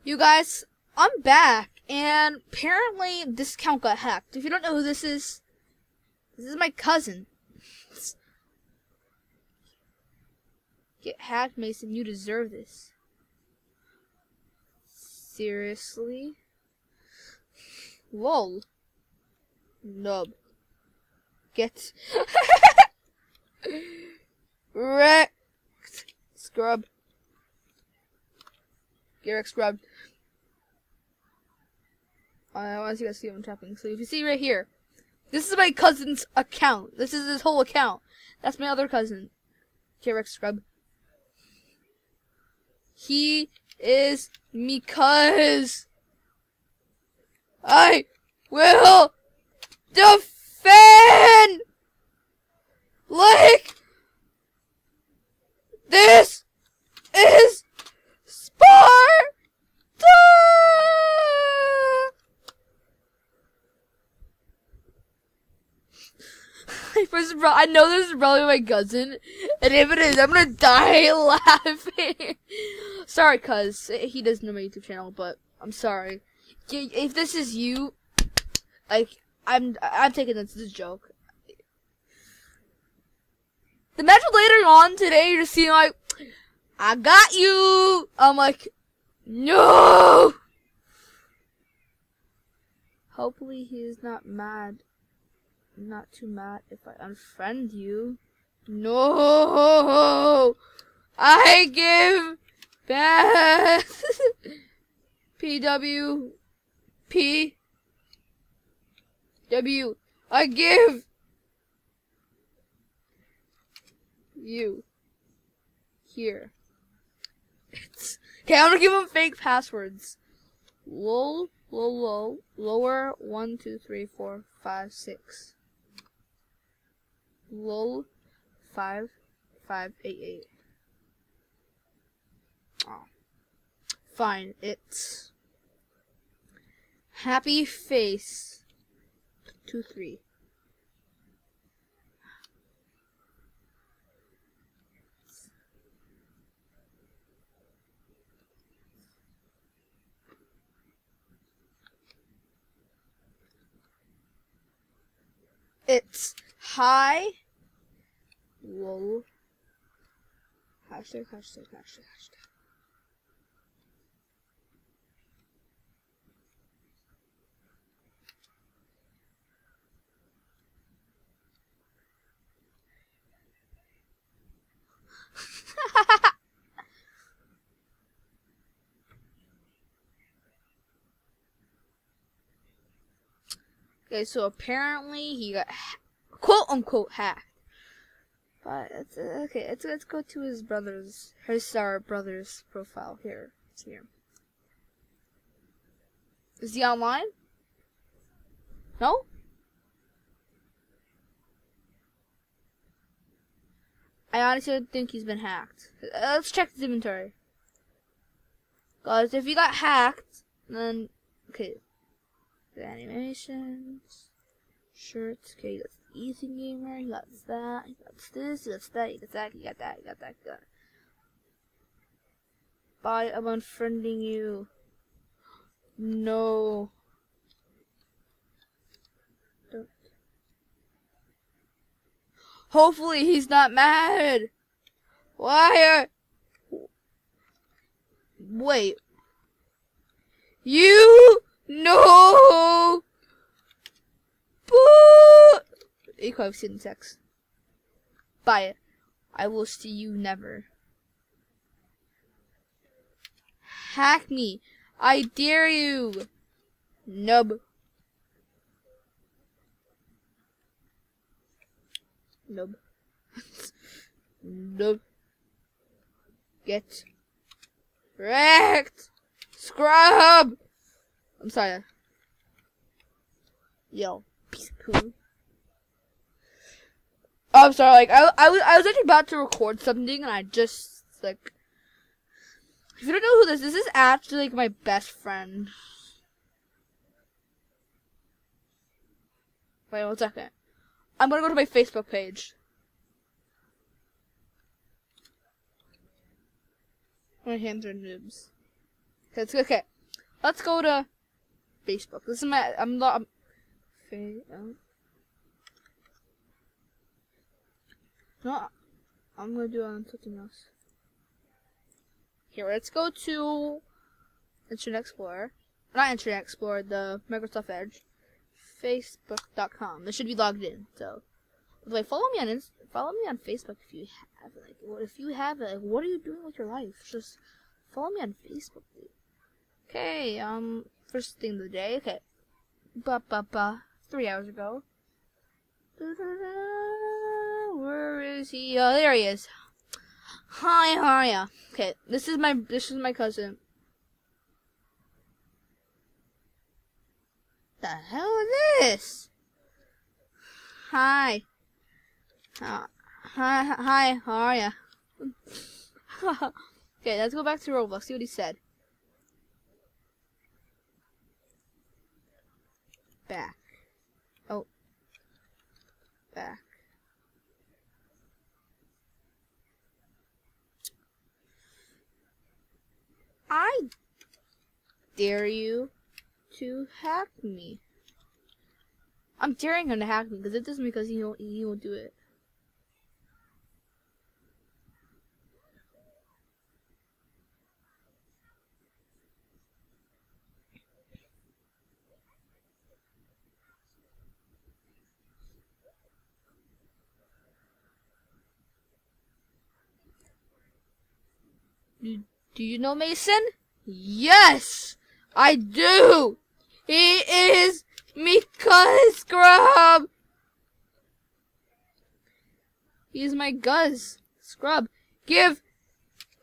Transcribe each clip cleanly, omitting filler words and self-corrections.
You guys, I'm back, and apparently this account got hacked. If you don't know who this is my cousin. Get hacked, Mason. You deserve this. Seriously? Lol. Nub. Get wrecked. Scrub. Get wrecked, scrubbed. I want you guys to see what I'm tapping. So if you see right here, this is my cousin's account. This is his whole account. That's my other cousin. Get wrecked, scrub. He is me cuz I will defend like this is Sparta. I know this is probably my cousin, and if it is, I'm gonna die laughing. Sorry, cuz he doesn't know my YouTube channel, but I'm sorry. If this is you, like I'm taking this as a joke. Imagine later on today, you're just seeing like, I got you. I'm like, no. Hopefully he is not mad. Not too mad if I unfriend you. No, I give back. PW P W. I give you here. Okay, I'm gonna give him fake passwords. Lol, lol, lol, lower 1, 2, 3, 4, 5, 6. Lol 5, 5, 8, 8. Oh. Fine, it's happy face 2, 3. It's hi. Lol. Hashtag, hashtag, hashtag, hashtag. Okay, so apparently he got quote unquote hacked. But it's okay. Let's go to his brother's profile here. It's here. Is he online? No. I honestly don't think he's been hacked. Let's check his inventory. Guys, if he got hacked, then okay. The animations, shirts. Okay, that's Easy Gamer. He got that. He got this. He got that. He got that. He got that. He got that. He got that. Bye. I'm unfriending you. No. Don't. Hopefully he's not mad. Why are? Wait. You. No! Equal syntax. Bye. I will see you never. Hack me. I dare you. Nub. Nub. Nub. Get wrecked. Scrub. I'm sorry. Yo, piece of poo. Oh, I'm sorry. Like I was actually about to record something, and I just like. If you don't know who this is actually like my best friend. Wait 1 second. I'm gonna go to my Facebook page. My hands are noobs. Okay. Let's go to Facebook. This is my. I'm not. No, I'm gonna do it on something else. Here, let's go to Internet Explorer. Not Internet Explorer, the Microsoft Edge. Facebook.com. This should be logged in. So, by the way, follow me on Facebook if you have it. Like, if you have it, like, what are you doing with your life? Just follow me on Facebook, dude. Okay, first thing of the day. Okay, 3 hours ago. Where is he? Oh, there he is. Hi, how are ya? Okay, this is my cousin. The hell is this? Hi. Hi, how are ya? Okay, let's go back to Roblox, see what he said. Back. Oh. Back. I dare you to hack me. I'm daring him to hack me because it doesn't because he won't do it. Do you know Mason? Yes, I do. He is Mika Scrub. He's my Guz Scrub. Give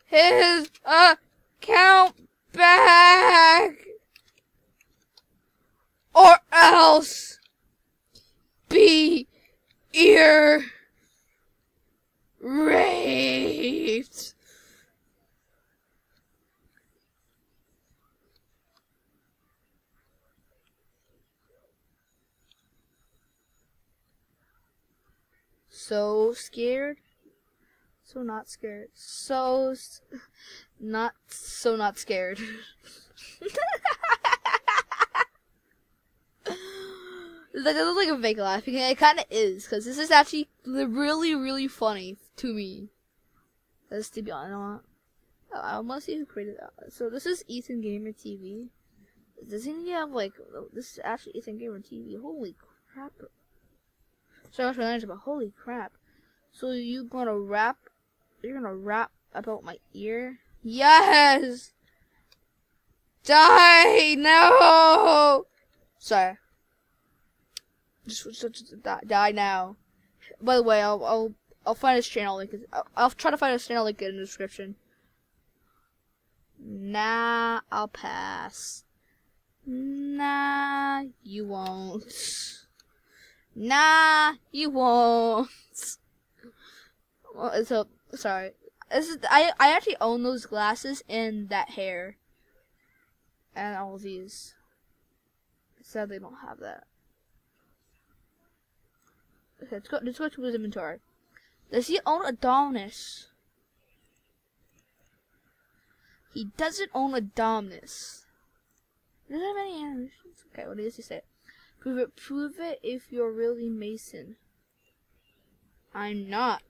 his account back, or else be raped. So scared, so not scared, not scared. That looks like a fake laugh. It kind of is, because this is actually really, really funny to me. Let's to be honest. I want to see who created that. So this is Ethan Gamer TV. Doesn't he have like this is actually Ethan Gamer TV? Holy crap! So much for but holy crap. So you're gonna rap about my ear? Yes! Die! No! Sorry. Just die now. By the way, I'll find his channel link. I'll try to find his channel link in the description. Nah, I'll pass. Nah, you won't. Nah, you won't. Well, so sorry. This is I actually own those glasses and that hair, and all of these. Sadly, don't have that. Okay, let's go to his inventory. Does he own Adonis? He doesn't own Adonis. Doesn't have any animations. Okay, what does he say? Prove it if you're really Mason. I'm not.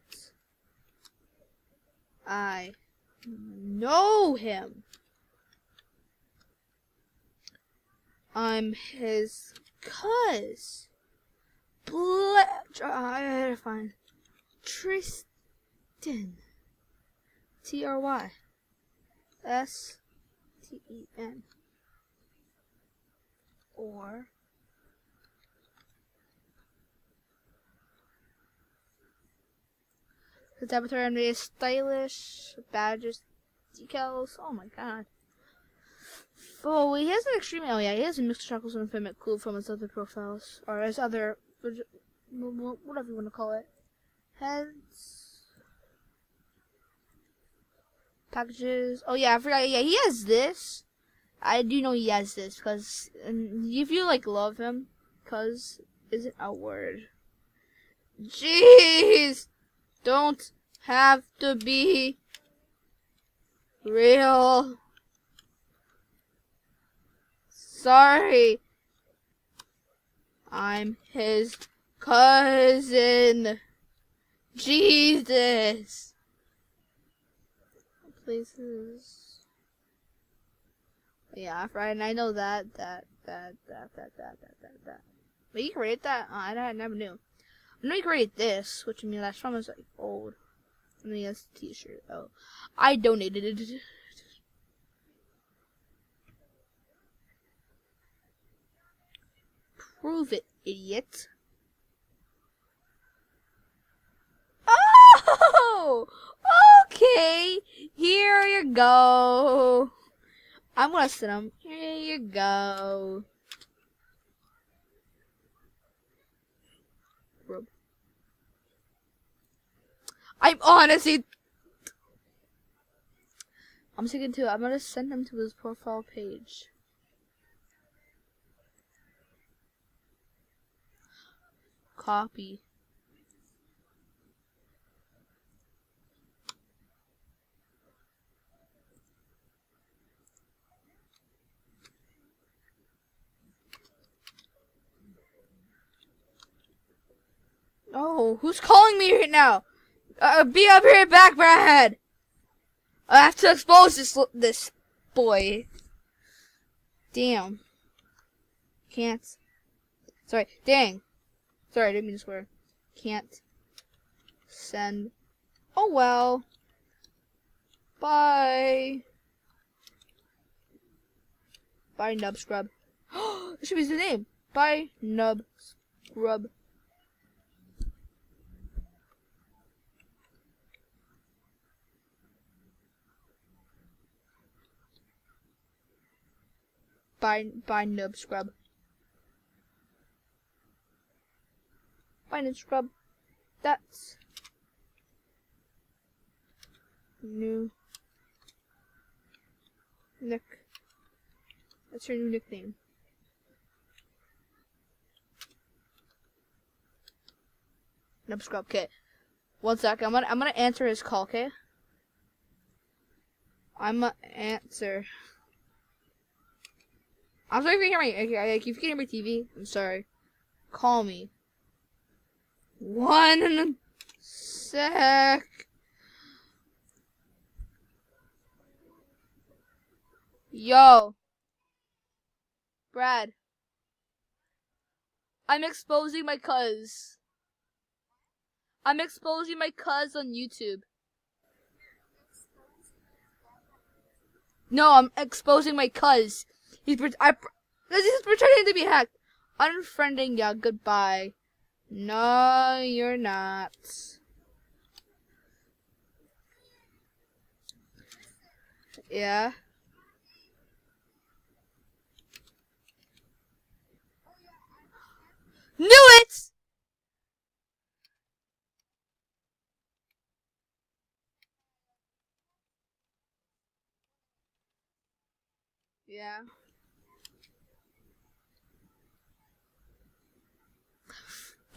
I know him. I'm his cuz. I gotta find Tristan. Try. Sten. Or his avatar is stylish, badges, decals. Oh my god. Oh, he has an extreme. Oh yeah, he has a mixed chuckles and Infinite Cool from his other profiles, or his other, whatever you want to call it. Heads, packages. Oh yeah, I forgot. Yeah, he has this. I do know he has this because if you like love him, cause isn't a word. Jeez, don't have to be real. Sorry. I'm his cousin. Jesus. Places. Yeah, right. And I know that. But you can rate that? I never knew. I know you can rate this, which I mean that's from is like old. I mean that's a t-shirt. Oh, I donated it. Prove it, idiot. Oh, okay. Here you go. I'm gonna send him. Here you go. I'm honestly. I'm thinking too. I'm gonna send him to his profile page. Copy. Oh, who's calling me right now? Be up here back, Brad. I have to expose this boy. Damn. Can't. Sorry. Dang. Sorry, I didn't mean to swear. Can't send. Oh well. Bye. Bye, Nub Scrub. That should be his name. Bye, Nub Scrub. Bye, Nub Scrub. Bye, Nub Scrub. That's new nick. That's your new nickname. Nub Scrub. Okay. One sec. I'm gonna answer his call. Okay. I'm gonna answer. I'm sorry if you hear me. Okay, if you can hear my TV, I'm sorry. Call me. One sec. Yo. Brad. I'm exposing my cuz. I'm exposing my cuz on YouTube. No, I'm exposing my cuz. He's pretending to be hacked. Unfriending ya. Goodbye. No, you're not. Yeah. Knew it! Yeah.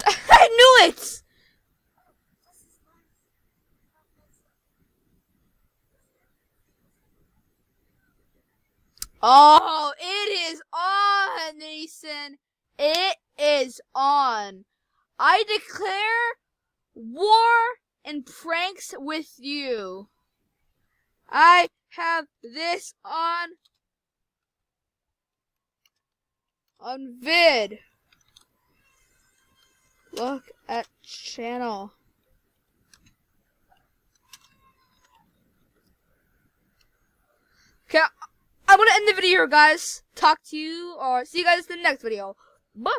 I knew it! Oh, it is on, Nathan. It is on. I declare war and pranks with you. I have this on vid. Look at channel. Okay, I'm gonna end the video here, guys. Talk to you or see you guys in the next video. Bye.